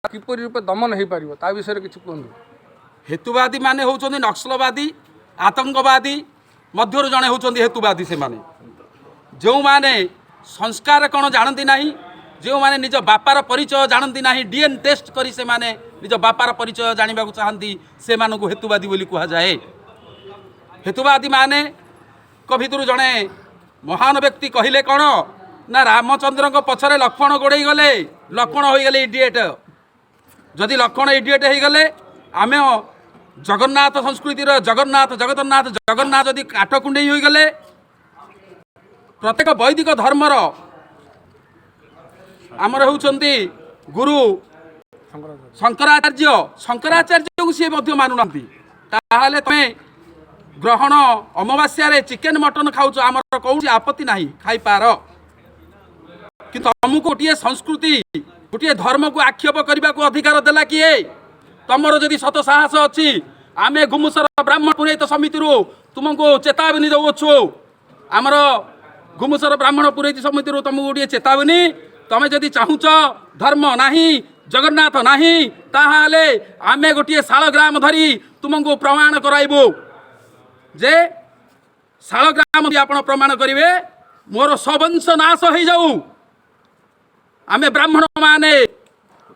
किपरि रूपे दमन हो पार ता विषय किसी कहूँ। हेतुवादी माने होउछन्ति नक्सलवादी आतंकवादी मध्यरु जणे होउछन्ति हेतुवादी से माने जो माने संस्कार कौन जानती ना जो माने निज बापार परिचय जानती ना डीएन टेस्ट करी से माने निज बापार परिचय जानिबा को चाहती से मानकु हेतुवादी बोली कहा जाए। हेतुवादी माने भितर जड़े महान व्यक्ति कहले कौन ना रामचंद्र पछरे लक्ष्मण गोड़े गले लक्ष्मण हो गले इडिएट जदि लक्ष्मण इडिएट हो गले आम जगन्नाथ संस्कृतिर जगन्नाथ जगन्नाथ जगन्नाथ जदि काठकुंडे हो गले प्रत्येक वैदिक धर्मर आमर होउछन्ति गुरु शंकराचार्य शंकराचार्य को सी मानुना ताहले तमे ग्रहण अमावास्या चिकेन मटन खाऊच आमर कौन आपत्ति ना खाई पार किंतु तुमको गोटे संस्कृति गोटे धर्म को आक्षेप करने को अधिकार देला किए तुमर जदि सत साहस अच्छी आम गुमुसर ब्राह्मण पुरोहित समिति तुमको चेतावनी दौछु आमर गुमुसर ब्राह्मण पुरोहित समिति तुमको गोटे चेतावनी तुम जदि चाहूच धर्म नाही जगन्नाथ नाही ताहाले आमे गोटे शालग्राम धरी तुमको प्रमाण कराइबु जे शालग्राम आपण प्रमाण करिवे मोर सबंश नाश हो जाऊ आमे ब्राह्मण माने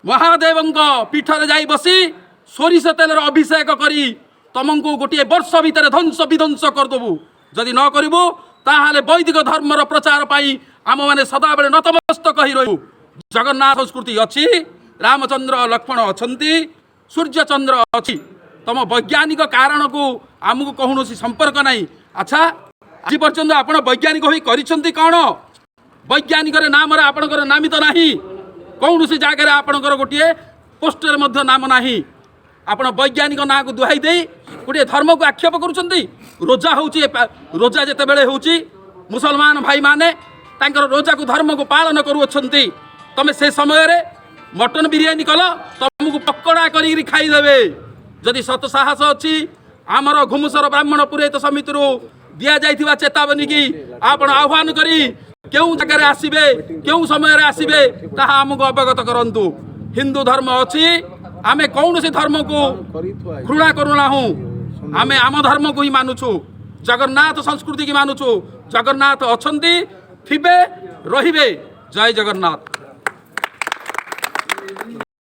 महादेव पीठरे जाई बसी सोरिष तेलर अभिषेक करी तुमको गोटे वर्ष भितर ध्वंस विध्वंस करदेबु जदि न करू ताहाले वैदिक धर्मर प्रचार पाई आम मैंने सदाबले नतमस्तक ही रही जगन्नाथ संस्कृति अच्छी रामचंद्र लक्ष्मण अच्छी सूर्यचंद्र अच्छी तुम वैज्ञानिक कारण को आमको कौन संपर्क नहीं। अच्छा आज पर्यंत आप वैज्ञानिक हो कौन वैज्ञानिक नाम आपणकर नामित ना कौन सी जगह आपणकर गोटे पोस्टर मध्य नाम ना आपण वैज्ञानिक ना को दुहाई दे गोटे धर्म को आक्षेप करुँच रोजा हूँ रोजा जिते बड़े हूँ मुसलमान भाई माने तांकर रोजा को धर्म को पालन करुछंती तमे से समय रे मटन बिरियानी कल तुमको पकड़ा करी खाईदेवे जदि सत साहस अच्छी आमर घुमुसर ब्राह्मण पुरोहित समिति दिया जाइथिबा चेतावनी की आपण आह्वान करी केउं जगह आसीबे केउं समय आसीबे ताहा हमको अवगत करंतु हिंदू धर्म अच्छी आमे कौन से धर्म को घृणा करूना हूँ आमे आम धर्म को ही मानुछु जगन्नाथ संस्कृति की मानुछु जगन्नाथ अच्छी थिबे रहिबे जय जगन्नाथ।